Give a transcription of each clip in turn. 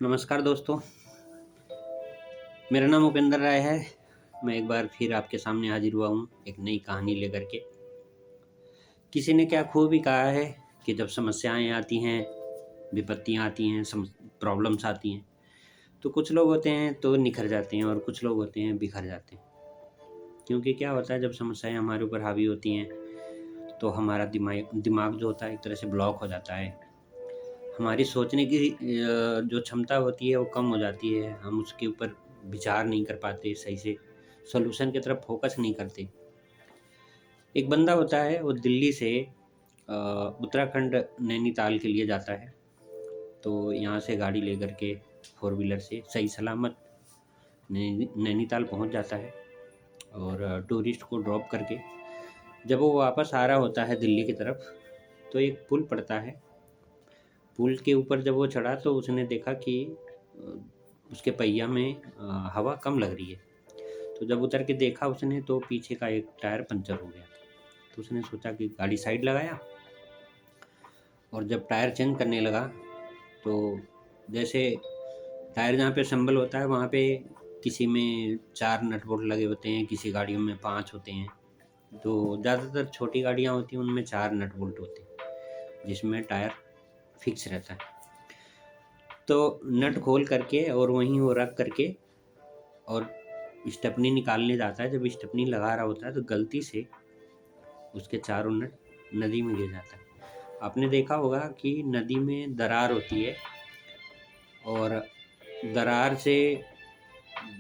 नमस्कार दोस्तों, मेरा नाम उपेंद्र राय है। मैं एक बार फिर आपके सामने हाजिर हुआ हूँ एक नई कहानी लेकर के। किसी ने क्या खूब ही कहा है कि जब समस्याएं आती हैं, विपत्तियां आती हैं, प्रॉब्लम्स आती हैं, तो कुछ लोग होते हैं तो निखर जाते हैं और कुछ लोग होते हैं बिखर जाते हैं। क्योंकि क्या होता है, जब समस्याएं हमारे ऊपर हावी होती हैं तो हमारा दिमाग दिमाग जो होता है एक तरह से ब्लॉक हो जाता है। हमारी सोचने की जो क्षमता होती है वो कम हो जाती है। हम उसके ऊपर विचार नहीं कर पाते सही से, सॉल्यूशन की तरफ फोकस नहीं करते। एक बंदा होता है, वो दिल्ली से उत्तराखंड नैनीताल के लिए जाता है। तो यहाँ से गाड़ी लेकर के फोर व्हीलर से सही सलामत नैनीताल पहुँच जाता है और टूरिस्ट को ड्रॉप करके जब वो वापस आ रहा होता है दिल्ली की तरफ, तो एक पुल पड़ता है। पुल के ऊपर जब वो चढ़ा तो उसने देखा कि अ, उसके पहिया में हवा कम लग रही है। तो जब उतर के देखा उसने तो पीछे का एक टायर पंचर हो गया। तो उसने सोचा कि गाड़ी साइड लगाया और जब टायर चेंज करने लगा तो जैसे टायर जहाँ पे असेंबल होता है वहाँ पे किसी में 4 नट बोल्ट लगे होते हैं, किसी गाड़ियों में 5 होते हैं। तो ज़्यादातर छोटी गाड़ियाँ होती हैं उनमें 4 नट बोल्ट होते हैं जिसमें टायर फिक्स रहता है। तो नट खोल करके और वहीं वो रख करके और स्टेपनी निकालने जाता है। जब स्टेपनी लगा रहा होता है तो गलती से उसके चारों नट नदी में गिर जाता है। आपने देखा होगा कि नदी में दरार होती है और दरार से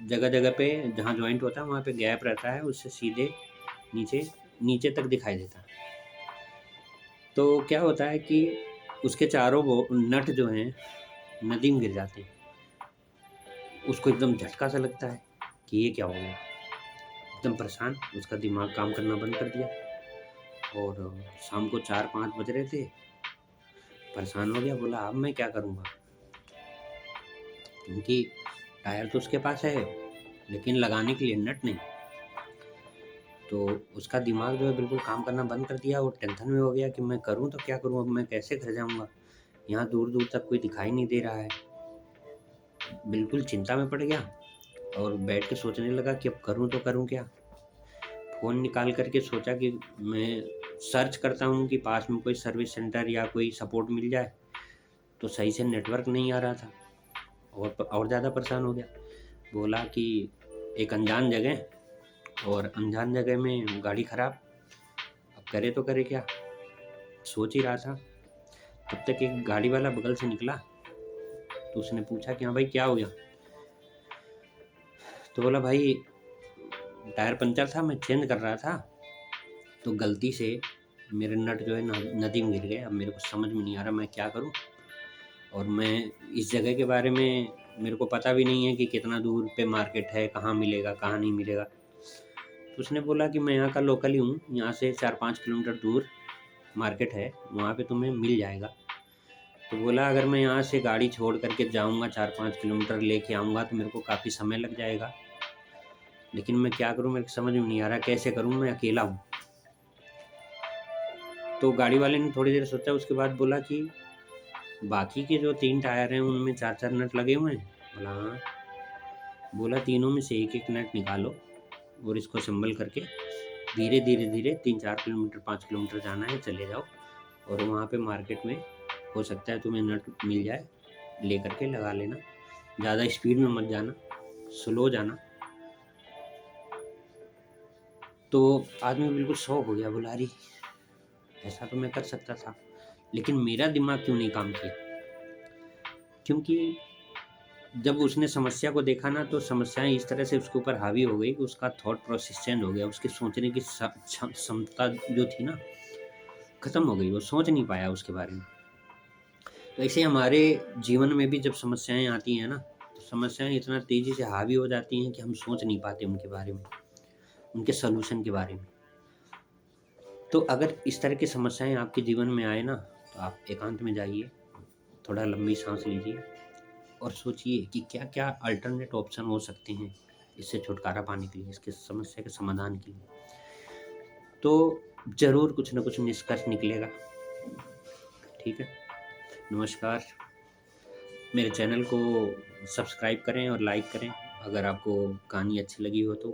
जगह जगह पे जहाँ जॉइंट होता है वहाँ पे गैप रहता है, उससे सीधे नीचे नीचे तक दिखाई देता है। तो क्या होता है कि उसके चारों वो नट जो हैं नदी में गिर जाते हैं। उसको एकदम झटका सा लगता है कि ये क्या हो गया। एकदम परेशान, उसका दिमाग काम करना बंद कर दिया और शाम को 4-5 बज रहे थे। परेशान हो गया, बोला अब मैं क्या करूँगा, क्योंकि टायर तो उसके पास है लेकिन लगाने के लिए नट नहीं। तो उसका दिमाग जो है बिल्कुल काम करना बंद कर दिया और टेंशन में हो गया कि मैं करूँ तो क्या करूँ, अब मैं कैसे घर जाऊँगा, यहाँ दूर दूर तक कोई दिखाई नहीं दे रहा है। बिल्कुल चिंता में पड़ गया और बैठ के सोचने लगा कि अब करूँ तो करूँ क्या। फ़ोन निकाल करके सोचा कि मैं सर्च करता हूँ कि पास में कोई सर्विस सेंटर या कोई सपोर्ट मिल जाए। तो सही से नेटवर्क नहीं आ रहा था और ज़्यादा परेशान हो गया। बोला कि एक अनजान जगह और अनजान जगह में गाड़ी ख़राब, अब करे तो करे क्या। सोच ही रहा था, तब तक एक गाड़ी वाला बगल से निकला। तो उसने पूछा कि हाँ भाई क्या हो गया। तो बोला भाई टायर पंचर था, मैं चेंज कर रहा था तो गलती से मेरे नट जो है नदी में गिर गए। अब मेरे को समझ में नहीं आ रहा मैं क्या करूँ और मैं इस जगह के बारे में मेरे को पता भी नहीं है कि कितना दूर पे मार्केट है, कहाँ मिलेगा कहाँ नहीं मिलेगा। तो उसने बोला कि मैं यहाँ का लोकल ही हूँ, यहाँ से 4-5 किलोमीटर दूर मार्केट है, वहाँ पे तुम्हें मिल जाएगा। तो बोला अगर मैं यहाँ से गाड़ी छोड़ करके जाऊँगा 4-5 किलोमीटर लेके आऊँगा तो मेरे को काफ़ी समय लग जाएगा, लेकिन मैं क्या करूँ, मेरे को समझ में नहीं आ रहा कैसे करूँ, मैं अकेला हूँ। तो गाड़ी वाले ने थोड़ी देर सोचा, उसके बाद बोला कि बाकी के जो 3 टायर हैं उनमें 4-4 नट लगे हुए हैं। बोला हाँ। बोला तीनों में से एक एक नट निकालो और इसको असेंबल करके धीरे धीरे धीरे 3-4 किलोमीटर 5 किलोमीटर जाना है, चले जाओ और वहाँ पे मार्केट में हो सकता है तुम्हें नट मिल जाए, ले करके लगा लेना। ज़्यादा स्पीड में मत जाना, स्लो जाना। तो आदमी बिल्कुल शॉक हो गया, बोला अरे ऐसा तो मैं कर सकता था, लेकिन मेरा दिमाग क्यों नहीं काम किया। क्योंकि जब उसने समस्या को देखा ना तो समस्याएं इस तरह से उसके ऊपर हावी हो गई कि उसका थॉट प्रोसेस चेंज हो गया। उसके सोचने की क्षमता जो थी ना खत्म हो गई, वो सोच नहीं पाया उसके बारे में। तो ऐसे हमारे जीवन में भी जब समस्याएं आती हैं ना, तो समस्याएं इतना तेजी से हावी हो जाती हैं कि हम सोच नहीं पाते उनके बारे में, उनके सोल्यूशन के बारे में। तो अगर इस तरह की समस्याएं आपके जीवन में आए ना, तो आप एकांत में जाइए, थोड़ा लंबी सांस लीजिए और सोचिए कि क्या क्या अल्टरनेट ऑप्शन हो सकते हैं इससे छुटकारा पाने के लिए, इसके समस्या के समाधान के लिए। तो ज़रूर कुछ ना कुछ निष्कर्ष निकलेगा। ठीक है, नमस्कार। मेरे चैनल को सब्सक्राइब करें और लाइक करें अगर आपको कहानी अच्छी लगी हो तो।